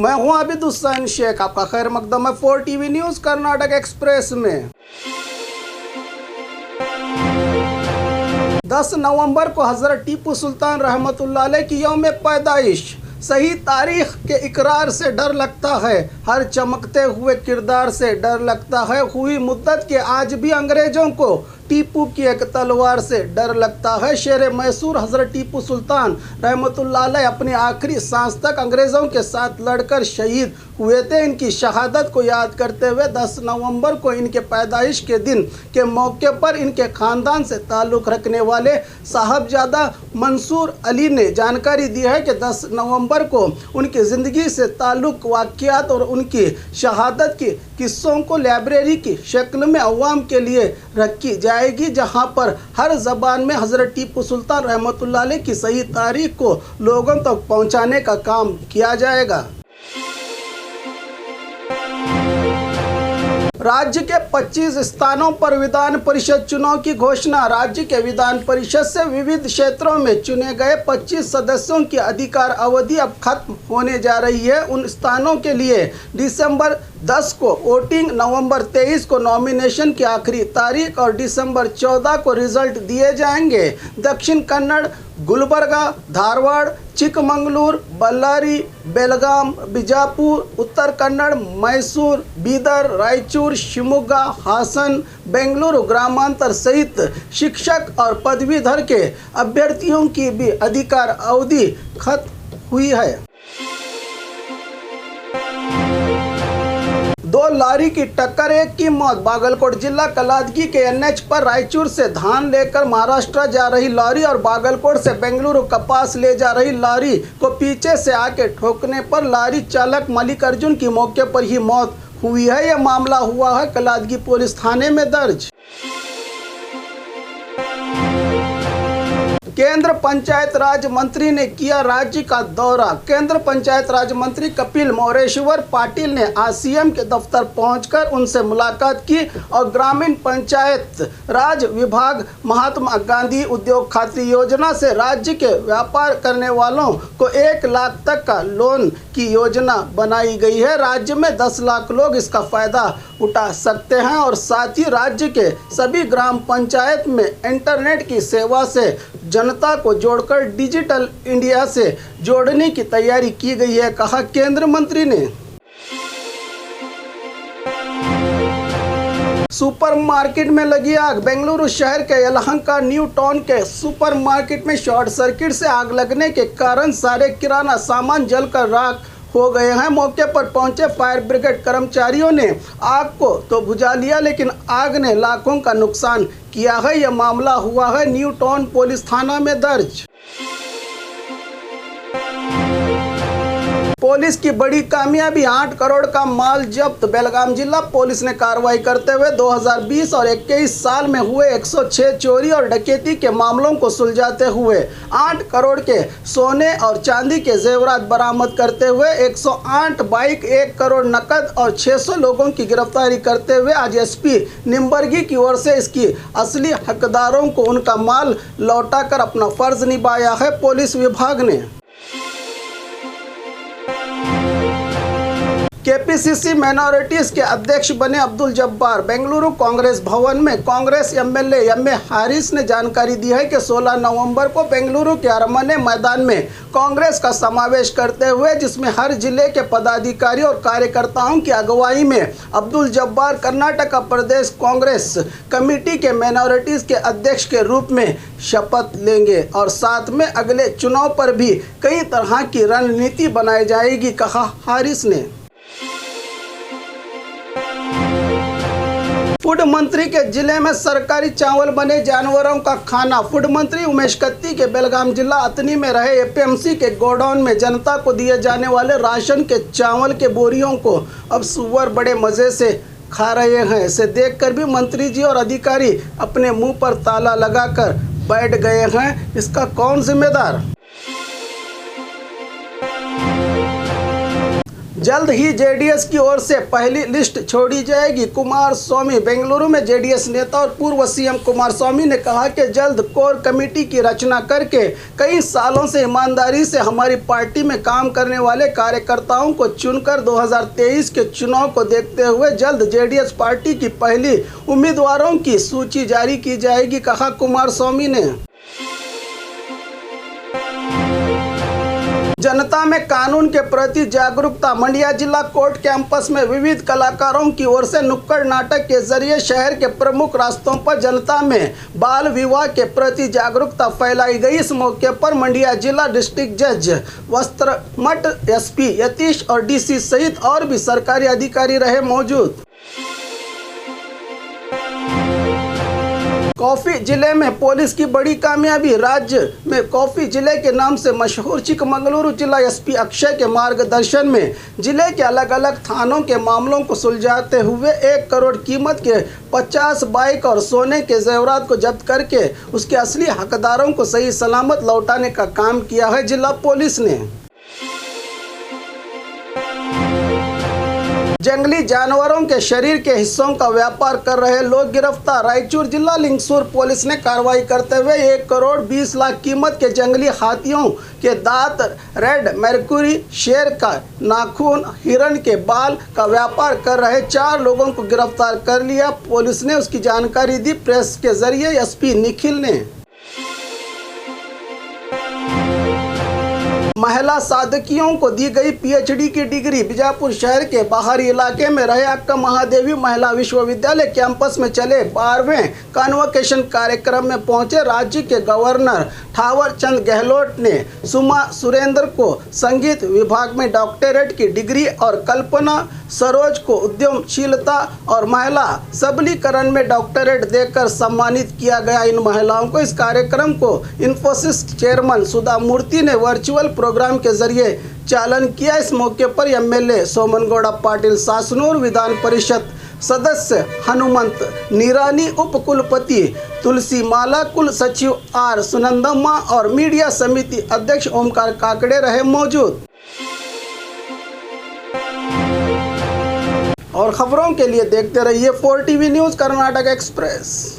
मैं हूं आबिद हुसैन शेख, आपका खैर मकदम है 4 टीवी न्यूज़ कर्नाटक एक्सप्रेस में। 10 नवंबर को हज़रत टीपू सुल्तान रहमतुल्लाह अलैह की यौम पैदाइश। सही तारीख के इकरार से डर लगता है, हर चमकते हुए किरदार से डर लगता है। हुई मुद्दत के आज भी अंग्रेजों को टीपू की एक तलवार से डर लगता है। शेर मैसूर हज़रत टीपू सुल्तान रहमतुल्लाह अलैह अपनी आखिरी सांस तक अंग्रेज़ों के साथ लड़कर शहीद हुए थे। इनकी शहादत को याद करते हुए 10 नवंबर को इनके पैदाइश के दिन के मौके पर इनके ख़ानदान से ताल्लुक़ रखने वाले साहबजादा मंसूर अली ने जानकारी दी है कि 10 नवंबर को उनकी ज़िंदगी से ताल्लुक़ वाक़यात और उनकी शहादत की किस्सों को लाइब्रेरी की शक्ल में अवाम के लिए रखी जाएगी, जहां पर हर ज़बान में हज़रत टीपू सुल्तान रहमतुल्लाह अलैह की सही तारीख को लोगों तक पहुंचाने का काम किया जाएगा। राज्य के 25 स्थानों पर विधान परिषद चुनाव की घोषणा। राज्य के विधान परिषद से विविध क्षेत्रों में चुने गए 25 सदस्यों की अधिकार अवधि अब खत्म होने जा रही है। उन स्थानों के लिए दिसंबर 10 को वोटिंग, नवंबर 23 को नॉमिनेशन की आखिरी तारीख और दिसंबर 14 को रिजल्ट दिए जाएंगे। दक्षिण कन्नड़, गुलबर्गा, धारवाड़, चिकमंगलूर, बल्लारी, बेलगाम, बिजापुर, उत्तर कन्नड़, मैसूर, बीदर, रायचूर, शिवमोगा, हासन, बेंगलुरु ग्रामांतर सहित शिक्षक और पदवीधर के अभ्यर्थियों की भी अधिकार अवधि खत्म हुई है। 2 लारी की टक्कर, एक की मौत। बागलकोट जिला कलादगी के NH पर रायचूर से धान लेकर महाराष्ट्र जा रही लॉरी और बागलकोट से बेंगलुरु कपास ले जा रही लॉरी को पीछे से आके ठोकने पर लॉरी चालक मल्लिकार्जुन की मौके पर ही मौत हुई है। यह मामला हुआ है कलादगी पुलिस थाने में दर्ज। केंद्र पंचायत राज मंत्री ने किया राज्य का दौरा। केंद्र पंचायत राज मंत्री कपिल मोरेश्वर पाटिल ने आज सीएम के दफ्तर पहुंचकर उनसे मुलाकात की और ग्रामीण पंचायत राज विभाग महात्मा गांधी उद्योग खातरी योजना से राज्य के व्यापार करने वालों को 1 लाख तक का लोन की योजना बनाई गई है। राज्य में 10 लाख लोग इसका फायदा उठा सकते हैं और साथ ही राज्य के सभी ग्राम पंचायत में इंटरनेट की सेवा से जनता को जोड़कर डिजिटल इंडिया से जोड़ने की तैयारी की गई है, कहा केंद्र मंत्री ने। सुपरमार्केट में लगी आग। बेंगलुरु शहर के यलहंका न्यू टाउन के सुपरमार्केट में शॉर्ट सर्किट से आग लगने के कारण सारे किराना सामान जलकर राख हो गए हैं। मौके पर पहुंचे फायर ब्रिगेड कर्मचारियों ने आग को तो बुझा लिया, लेकिन आग ने लाखों का नुकसान किया है। यह मामला हुआ है न्यू टाउन पुलिस थाना में दर्ज। पुलिस की बड़ी कामयाबी, 8 करोड़ का माल जब्त। बेलगाम जिला पुलिस ने कार्रवाई करते हुए 2020 और 21 साल में हुए 106 चोरी और डकैती के मामलों को सुलझाते हुए 8 करोड़ के सोने और चांदी के जेवरात बरामद करते हुए 108 बाइक, 1 करोड़ नकद और 600 लोगों की गिरफ्तारी करते हुए आज SP निम्बर्गी की ओर से इसकी असली हकदारों को उनका माल लौटाकर अपना फर्ज निभाया है। पुलिस विभाग ने KPCC माइनॉरिटीज के अध्यक्ष बने अब्दुल जब्बार। बेंगलुरु कांग्रेस भवन में कांग्रेस MLA MA हारिस ने जानकारी दी है कि 16 नवंबर को बेंगलुरु के अरमने मैदान में कांग्रेस का समावेश करते हुए, जिसमें हर जिले के पदाधिकारी और कार्यकर्ताओं की अगुवाई में अब्दुल जब्बार कर्नाटक प्रदेश कांग्रेस कमेटी के माइनॉरिटीज के अध्यक्ष के रूप में शपथ लेंगे और साथ में अगले चुनाव पर भी कई तरह की रणनीति बनाई जाएगी, कहा हारिस ने। फूड मंत्री के जिले में सरकारी चावल बने जानवरों का खाना। फूड मंत्री उमेश कत्ती के बेलगाम जिला अतनी में रहे APMC के गोडाउन में जनता को दिए जाने वाले राशन के चावल के बोरियों को अब सुअर बड़े मज़े से खा रहे हैं। इसे देखकर भी मंत्री जी और अधिकारी अपने मुंह पर ताला लगाकर बैठ गए हैं। इसका कौन जिम्मेदार? जल्द ही जेडीएस की ओर से पहली लिस्ट छोड़ी जाएगी। कुमारस्वामी बेंगलुरु में जेडीएस नेता और पूर्व सीएम कुमारस्वामी ने कहा कि जल्द कोर कमेटी की रचना करके कई सालों से ईमानदारी से हमारी पार्टी में काम करने वाले कार्यकर्ताओं को चुनकर 2023 के चुनाव को देखते हुए जल्द जेडीएस पार्टी की पहली उम्मीदवारों की सूची जारी की जाएगी, कहा कुमारस्वामी ने। जनता में कानून के प्रति जागरूकता। मंडिया जिला कोर्ट कैंपस में विविध कलाकारों की ओर से नुक्कड़ नाटक के जरिए शहर के प्रमुख रास्तों पर जनता में बाल विवाह के प्रति जागरूकता फैलाई गई। इस मौके पर मंडिया जिला डिस्ट्रिक्ट जज वस्त्रमठ, एसपी यतीश और डीसी सहित और भी सरकारी अधिकारी रहे मौजूद। कॉफी जिले में पुलिस की बड़ी कामयाबी। राज्य में कॉफी जिले के नाम से मशहूर चिकमंगलुरु जिला एसपी अक्षय के मार्गदर्शन में जिले के अलग अलग थानों के मामलों को सुलझाते हुए 1 करोड़ कीमत के 50 बाइक और सोने के जेवरात को जब्त करके उसके असली हकदारों को सही सलामत लौटाने का काम किया है जिला पुलिस ने। जंगली जानवरों के शरीर के हिस्सों का व्यापार कर रहे लोग गिरफ्तार। रायचूर जिला लिंगसूर पुलिस ने कार्रवाई करते हुए 1 करोड़ 20 लाख कीमत के जंगली हाथियों के दांत, रेड मर्क्यूरी, शेर का नाखून, हिरण के बाल का व्यापार कर रहे 4 लोगों को गिरफ्तार कर लिया। पुलिस ने उसकी जानकारी दी प्रेस के जरिए एसपी निखिल ने। महिला साधकियों को दी गई पीएचडी की डिग्री। बीजापुर शहर के बाहरी इलाके में रहे अक्का महादेवी महिला विश्वविद्यालय कैंपस में चले 12वें कन्वोकेशन कार्यक्रम में पहुंचे राज्य के गवर्नर थावर चंद गहलोत ने सुमा सुरेंद्र को संगीत विभाग में डॉक्टरेट की डिग्री और कल्पना सरोज को उद्यमशीलता और महिला सबलीकरण में डॉक्टरेट देकर सम्मानित किया गया। इन महिलाओं को इस कार्यक्रम को इन्फोसिस चेयरमैन सुधा मूर्ति ने वर्चुअल प्रोग्राम के जरिए चालन किया। इस मौके पर एमएलए सोमनगौड़ा पाटिल सासनूर, विधान परिषद सदस्य हनुमंत निरानी, उप कुलपति तुलसी माला, कुल सचिव आर सुनंदम्मा और मीडिया समिति अध्यक्ष ओमकार काकड़े रहे मौजूद। और खबरों के लिए देखते रहिए 4 टीवी न्यूज़ कर्नाटक एक्सप्रेस।